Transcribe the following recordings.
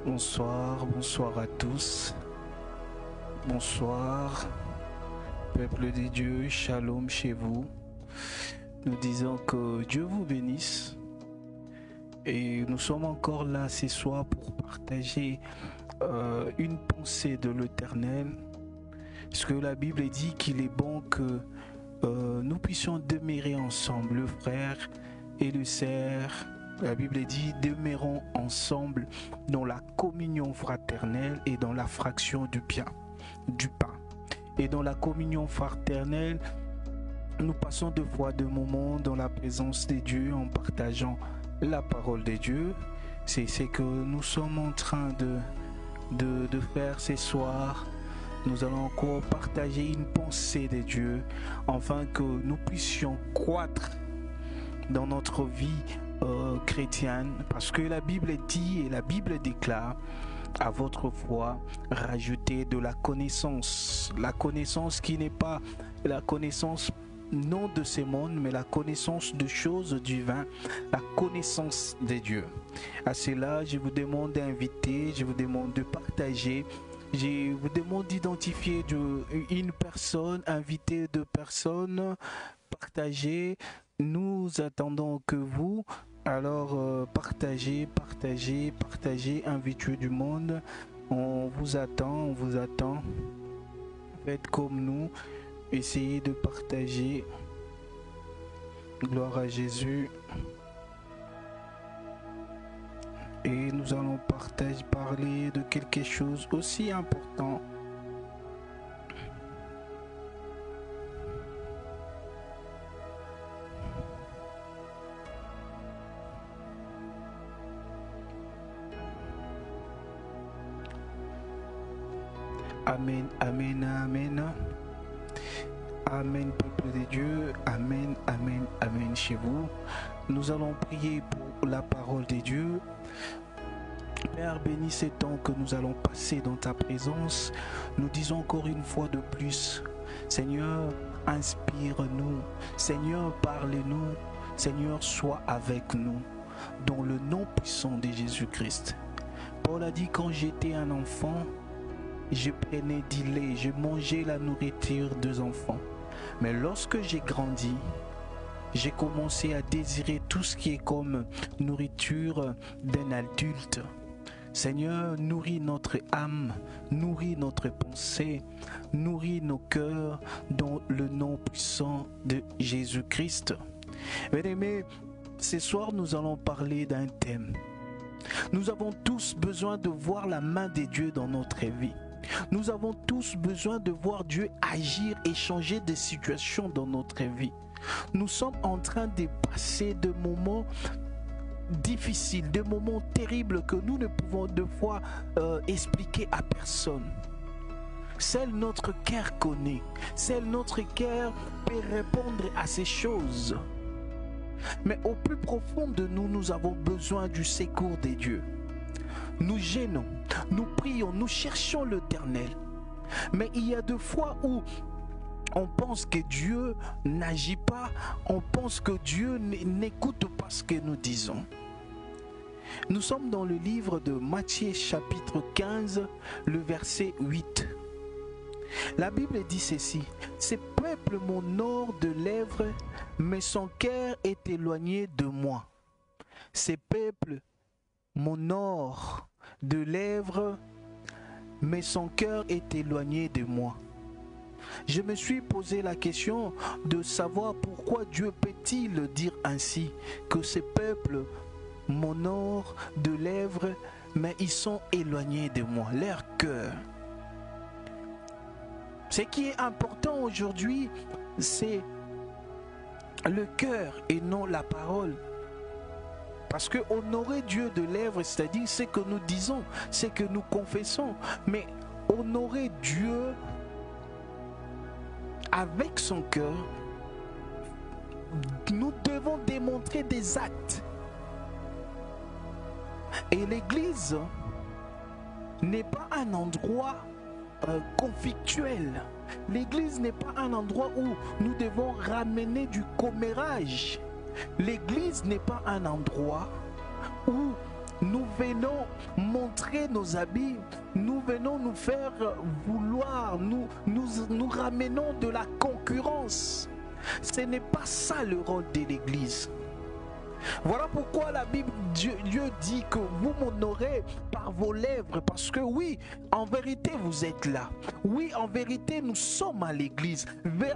Bonsoir, bonsoir à tous. Bonsoir, peuple de Dieu, shalom chez vous. Nous disons que Dieu vous bénisse. Et nous sommes encore là ce soir pour partager une pensée de l'Éternel. Parce que la Bible dit qu'il est bon que nous puissions demeurer ensemble, le frère et le sœur. La Bible dit demeurons ensemble dans la communion fraternelle et dans la fraction du pain. Et dans la communion fraternelle, nous passons deux fois de moments dans la présence de Dieu en partageant la parole de Dieu. C'est ce que nous sommes en train de faire ce soir. Nous allons encore partager une pensée de Dieu afin que nous puissions croître dans notre vie chrétienne, parce que la Bible dit et la Bible déclare: à votre foi rajoutez de la connaissance qui n'est pas la connaissance non de ce monde, mais la connaissance de choses divines, la connaissance de Dieu. À cela, je vous demande d'inviter, je vous demande de partager, je vous demande d'identifier une personne, inviter deux personnes, partager. Nous attendons que vous, alors partagez, invitez du monde. On vous attend. Faites comme nous, essayez de partager. Gloire à Jésus. Et nous allons parler de quelque chose aussi important. Amen, amen, amen. Amen, peuple de Dieu. Amen, amen, amen chez vous. Nous allons prier pour la parole de Dieu. Père, bénis ces temps que nous allons passer dans ta présence. Nous disons encore une fois de plus, Seigneur, inspire-nous. Seigneur, parle-nous. Seigneur, sois avec nous. Dans le nom puissant de Jésus-Christ. Paul a dit: quand j'étais un enfant, je prenais du lait, je mangeais la nourriture des enfants. Mais lorsque j'ai grandi, j'ai commencé à désirer tout ce qui est comme nourriture d'un adulte. Seigneur, nourris notre âme, nourris notre pensée, nourris nos cœurs dans le nom puissant de Jésus-Christ. Bien-aimés, ce soir nous allons parler d'un thème. Nous avons tous besoin de voir la main de Dieu dans notre vie. Nous avons tous besoin de voir Dieu agir et changer des situations dans notre vie. Nous sommes en train de passer de moments difficiles, de moments terribles que nous ne pouvons deux fois expliquer à personne. Seul notre cœur connaît, seul notre cœur peut répondre à ces choses. Mais au plus profond de nous, nous avons besoin du secours de Dieu. Nous gênons, nous prions, nous cherchons l'Éternel. Mais il y a des fois où on pense que Dieu n'agit pas, on pense que Dieu n'écoute pas ce que nous disons. Nous sommes dans le livre de Matthieu chapitre 15, le verset 8. La Bible dit ceci: ce peuple m'honore de lèvres, mais son cœur est éloigné de moi. Ce peuple m'honore de lèvres, mais son cœur est éloigné de moi. Je me suis posé la question de savoir pourquoi Dieu peut-il dire ainsi, que ce peuple m'honore de lèvres, mais ils sont éloignés de moi, leur cœur. Ce qui est important aujourd'hui, c'est le cœur et non la parole. Parce que honorer Dieu de lèvres, c'est-à-dire ce que nous disons, ce que nous confessons. Mais honorer Dieu avec son cœur, nous devons démontrer des actes. Et l'Église n'est pas un endroit conflictuel. L'Église n'est pas un endroit où nous devons ramener du commérage. L'Église n'est pas un endroit où nous venons montrer nos habits, nous venons nous faire vouloir, nous ramenons de la concurrence. Ce n'est pas ça le rôle de l'Église. Voilà pourquoi la Bible, Dieu dit que vous m'honorez par vos lèvres, parce que oui, en vérité vous êtes là. Oui, en vérité nous sommes à l'église.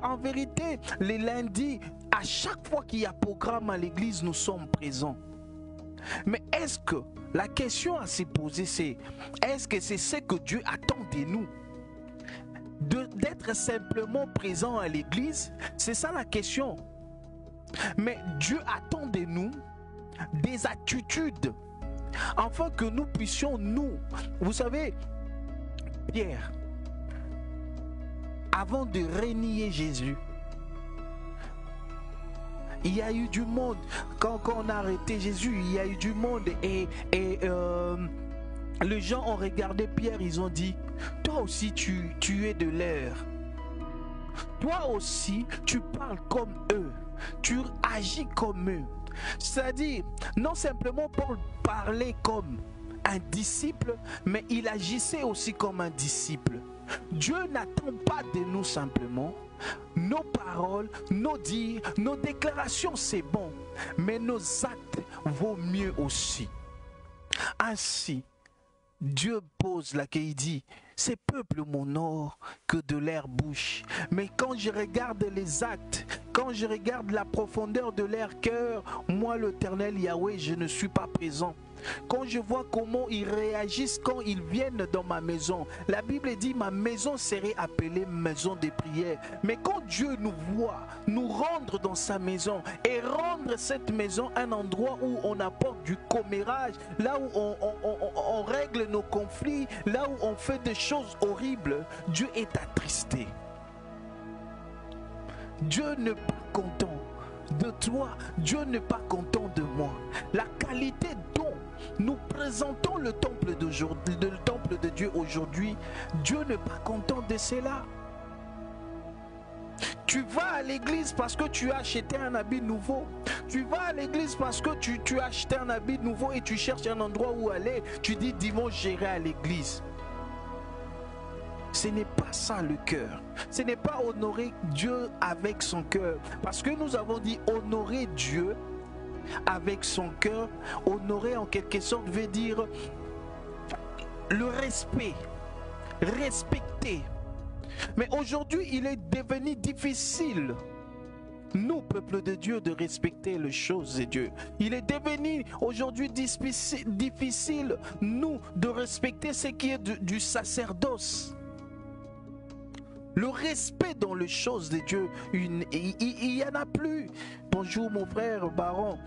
En vérité, les lundis, à chaque fois qu'il y a programme à l'église, nous sommes présents. Mais est-ce que, la question à se poser c'est, est-ce que c'est ce que Dieu attend de nous? D'être simplement présent à l'église? C'est ça la question. Mais Dieu attend de nous des attitudes afin que nous puissions vous savez, Pierre, avant de renier Jésus, il y a eu du monde. Quand on a arrêté Jésus, il y a eu du monde et les gens ont regardé Pierre, ils ont dit, toi aussi tu es de l'air. Toi aussi tu parles comme eux. Tu agis comme eux. C'est-à-dire, non simplement Paul parlait comme un disciple, mais il agissait aussi comme un disciple. Dieu n'attend pas de nous simplement nos paroles, nos dires, nos déclarations, c'est bon, mais nos actes vaut mieux aussi. Ainsi, Dieu pose là qu'il dit, ces peuples m'honorent que de leur bouche. Mais quand je regarde les actes, quand je regarde la profondeur de leur cœur, moi l'Éternel Yahweh, je ne suis pas présent. Quand je vois comment ils réagissent quand ils viennent dans ma maison, la Bible dit ma maison serait appelée maison de prière. Mais quand Dieu nous voit nous rendre dans sa maison et rendre cette maison un endroit où on apporte du commérage, là où on règle nos conflits, là où on fait des choses horribles, Dieu est attristé. Dieu n'est pas content de toi, Dieu n'est pas content de moi. La qualité dont nous présentons le temple de Dieu aujourd'hui, Dieu n'est pas content de cela. Tu vas à l'église parce que tu as acheté un habit nouveau. Tu vas à l'église parce que tu as acheté un habit nouveau et tu cherches un endroit où aller. Tu dis dimanche j'irai à l'église. Ce n'est pas ça le cœur. Ce n'est pas honorer Dieu avec son cœur. Parce que nous avons dit honorer Dieu avec son cœur. Honorer en quelque sorte veut dire le respect. Respecter. Mais aujourd'hui, il est devenu difficile, nous, peuple de Dieu, de respecter les choses de Dieu. Il est devenu aujourd'hui difficile, nous, de respecter ce qui est du sacerdoce. Le respect dans les choses de Dieu, il n'y en a plus. Bonjour mon frère Baron.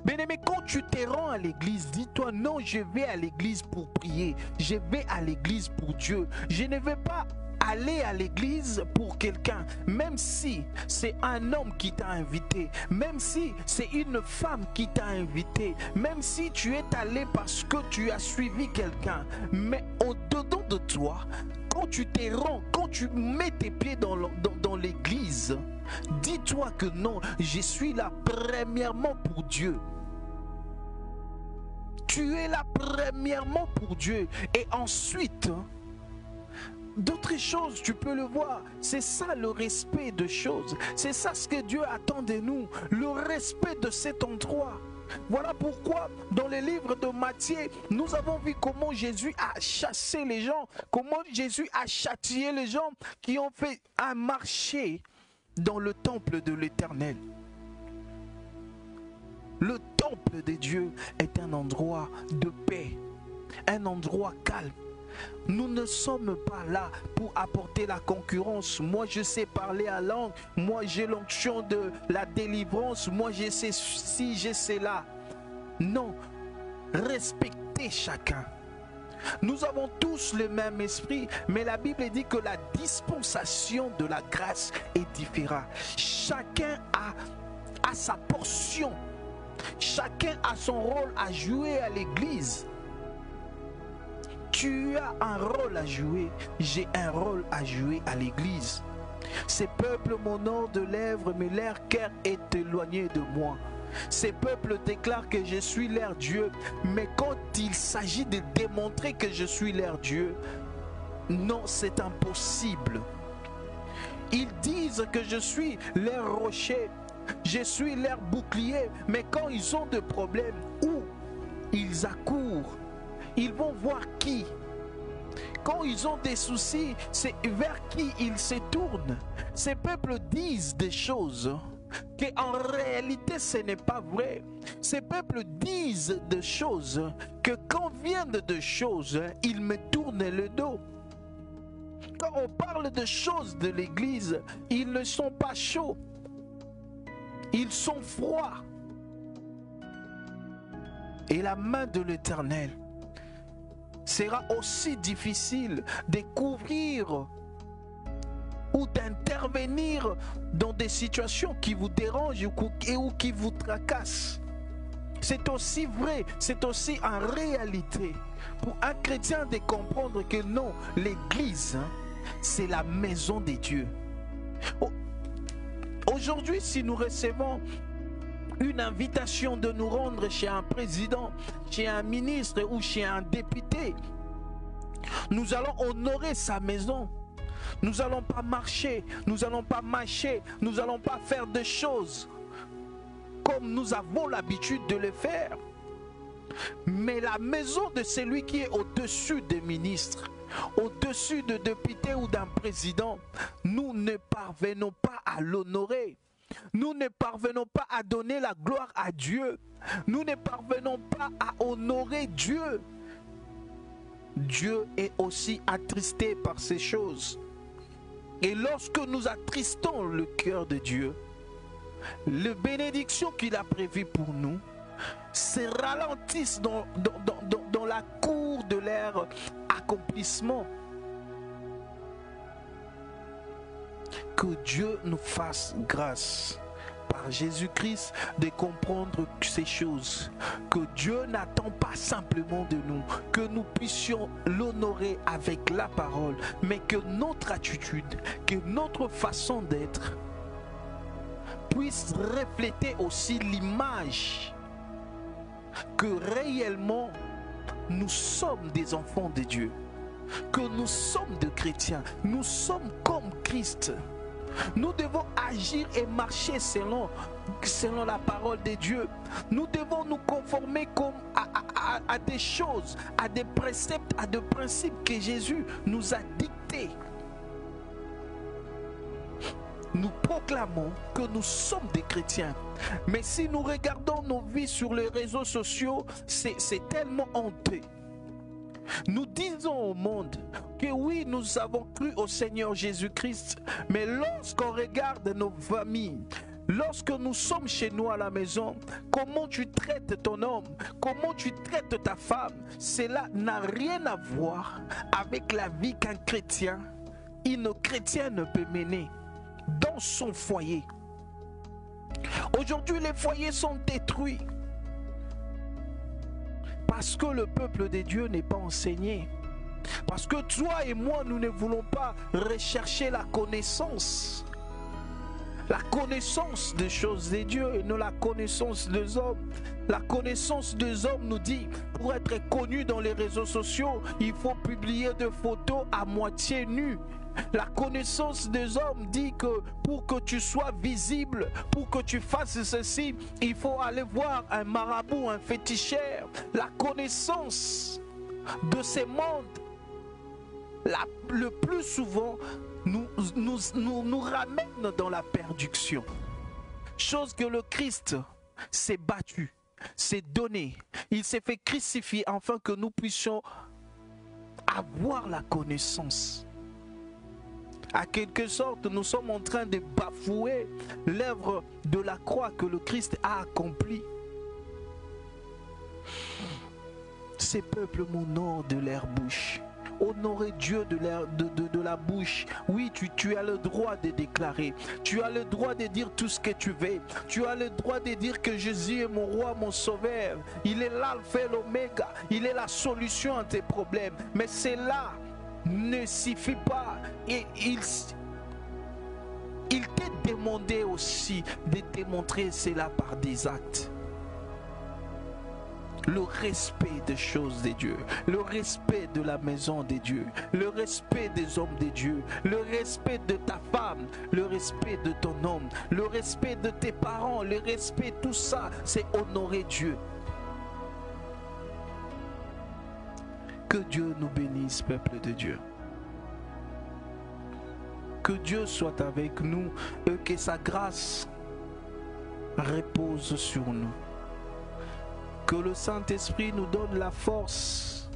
Bien-aimé, quand tu te rends à l'église, dis-toi non, je vais à l'église pour prier. Je vais à l'église pour Dieu. Je ne vais pas aller à l'église pour quelqu'un, même si c'est un homme qui t'a invité, même si c'est une femme qui t'a invité, même si tu es allé parce que tu as suivi quelqu'un, mais au-dedans de toi, quand tu te rends, quand tu mets tes pieds dans l'église, dis-toi que non, je suis là premièrement pour Dieu. Tu es là premièrement pour Dieu et ensuite d'autres choses, tu peux le voir. C'est ça le respect de choses. C'est ça ce que Dieu attend de nous, le respect de cet endroit. Voilà pourquoi dans les livres de Matthieu, nous avons vu comment Jésus a chassé les gens, comment Jésus a châtié les gens qui ont fait un marché dans le temple de l'Éternel. Le temple de Dieu est un endroit de paix, un endroit calme. Nous ne sommes pas là pour apporter la concurrence. Moi, je sais parler à langue. Moi, j'ai l'onction de la délivrance. Moi, je sais ci, je sais là. Non, respectez chacun. Nous avons tous le même esprit, mais la Bible dit que la dispensation de la grâce est différente. Chacun a sa portion. Chacun a son rôle à jouer à l'église. Tu as un rôle à jouer, j'ai un rôle à jouer à l'église. Ces peuples m'honorent de lèvres, mais leur cœur est éloigné de moi. Ces peuples déclarent que je suis leur Dieu, mais quand il s'agit de démontrer que je suis leur Dieu, non, c'est impossible. Ils disent que je suis leur rocher, je suis leur bouclier, mais quand ils ont des problèmes, où ils accourent, ils vont voir qui? Quand ils ont des soucis, c'est vers qui ils se tournent. Ces peuples disent des choses qu'en réalité ce n'est pas vrai. Ces peuples disent des choses que quand viennent de choses, ils me tournent le dos. Quand on parle de choses de l'Église, ils ne sont pas chauds. Ils sont froids. Et la main de l'Éternel sera aussi difficile de couvrir ou d'intervenir dans des situations qui vous dérangent ou qui vous tracassent. C'est aussi vrai, c'est aussi en réalité pour un chrétien de comprendre que non, l'Église, c'est la maison de Dieu. Aujourd'hui, si nous recevons une invitation de nous rendre chez un président, chez un ministre ou chez un député, nous allons honorer sa maison. Nous n'allons pas marcher, nous n'allons pas mâcher, nous n'allons pas faire des choses comme nous avons l'habitude de le faire. Mais la maison de celui qui est au-dessus des ministres, au-dessus de députés ou d'un président, nous ne parvenons pas à l'honorer. Nous ne parvenons pas à donner la gloire à Dieu. Nous ne parvenons pas à honorer Dieu. Dieu est aussi attristé par ces choses. Et lorsque nous attristons le cœur de Dieu, les bénédictions qu'il a prévues pour nous se ralentissent dans la cour de leur accomplissement. Que Dieu nous fasse grâce par Jésus-Christ de comprendre ces choses. Que Dieu n'attend pas simplement de nous que nous puissions l'honorer avec la parole, mais que notre attitude, que notre façon d'être puisse refléter aussi l'image que réellement nous sommes des enfants de Dieu, que nous sommes des chrétiens, nous sommes comme Christ. Nous devons agir et marcher selon la parole de Dieu. Nous devons nous conformer à des choses, à des préceptes, à des principes que Jésus nous a dictés. Nous proclamons que nous sommes des chrétiens. Mais si nous regardons nos vies sur les réseaux sociaux, c'est tellement honteux. Nous disons au monde que oui, nous avons cru au Seigneur Jésus-Christ, mais lorsqu'on regarde nos familles, lorsque nous sommes chez nous à la maison, comment tu traites ton homme, comment tu traites ta femme, cela n'a rien à voir avec la vie qu'un chrétien, une chrétienne peut mener dans son foyer. Aujourd'hui, les foyers sont détruits parce que le peuple de Dieu n'est pas enseigné. Parce que toi et moi, nous ne voulons pas rechercher la connaissance. La connaissance des choses de Dieu et non la connaissance des hommes. La connaissance des hommes nous dit, pour être connu dans les réseaux sociaux, il faut publier des photos à moitié nues. La connaissance des hommes dit que pour que tu sois visible, pour que tu fasses ceci, il faut aller voir un marabout, un féticheur. La connaissance de ces mondes, le plus souvent, nous ramène dans la perdition. Chose que le Christ s'est battu, s'est donné. Il s'est fait crucifier afin que nous puissions avoir la connaissance. À quelque sorte, nous sommes en train de bafouer l'œuvre de la croix que le Christ a accomplie. Ces peuples m'honorent de leur bouche. Honorer Dieu de la bouche. Oui, tu as le droit de déclarer. Tu as le droit de dire tout ce que tu veux. Tu as le droit de dire que Jésus est mon roi, mon sauveur. Il est l'alpha et l'oméga. Il est la solution à tes problèmes. Mais cela ne suffit pas. Et il t'est demandé aussi de démontrer cela par des actes. Le respect des choses de Dieu, le respect de la maison de Dieu, le respect des hommes de Dieu, le respect de ta femme, le respect de ton homme, le respect de tes parents, le respect, tout ça, c'est honorer Dieu. Que Dieu nous bénisse, peuple de Dieu. Que Dieu soit avec nous et que sa grâce repose sur nous. Que le Saint-Esprit nous donne la force,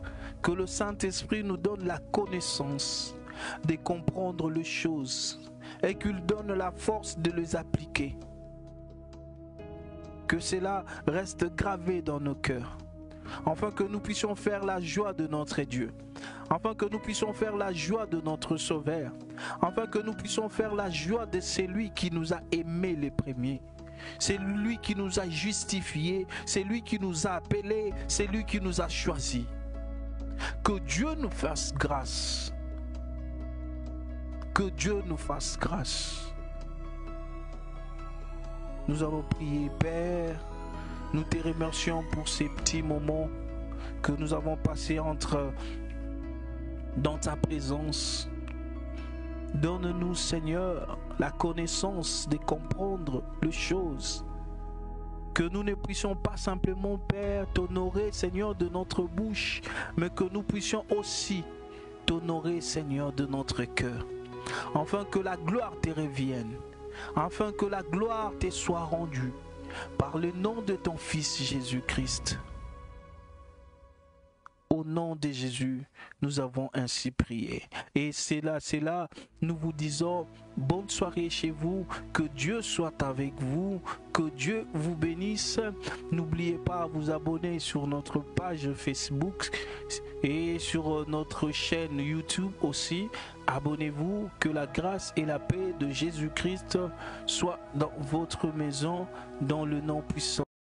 que le Saint-Esprit nous donne la connaissance de comprendre les choses et qu'il donne la force de les appliquer. Que cela reste gravé dans nos cœurs, afin que nous puissions faire la joie de notre Dieu, afin que nous puissions faire la joie de notre Sauveur, afin que nous puissions faire la joie de celui qui nous a aimés les premiers. C'est lui qui nous a justifiés, c'est lui qui nous a appelés, c'est lui qui nous a choisis. Que Dieu nous fasse grâce. Que Dieu nous fasse grâce. Nous allons prier, Père. Nous te remercions pour ces petits moments que nous avons passés dans ta présence. Donne-nous, Seigneur, la connaissance de comprendre les choses. Que nous ne puissions pas simplement, Père, t'honorer, Seigneur, de notre bouche, mais que nous puissions aussi t'honorer, Seigneur, de notre cœur. Afin que la gloire te revienne, afin que la gloire te soit rendue par le nom de ton Fils Jésus-Christ. Au nom de Jésus, nous avons ainsi prié. Et c'est là, nous vous disons bonne soirée chez vous, que Dieu soit avec vous, que Dieu vous bénisse. N'oubliez pas à vous abonner sur notre page Facebook et sur notre chaîne YouTube aussi. Abonnez-vous, que la grâce et la paix de Jésus-Christ soient dans votre maison, dans le nom puissant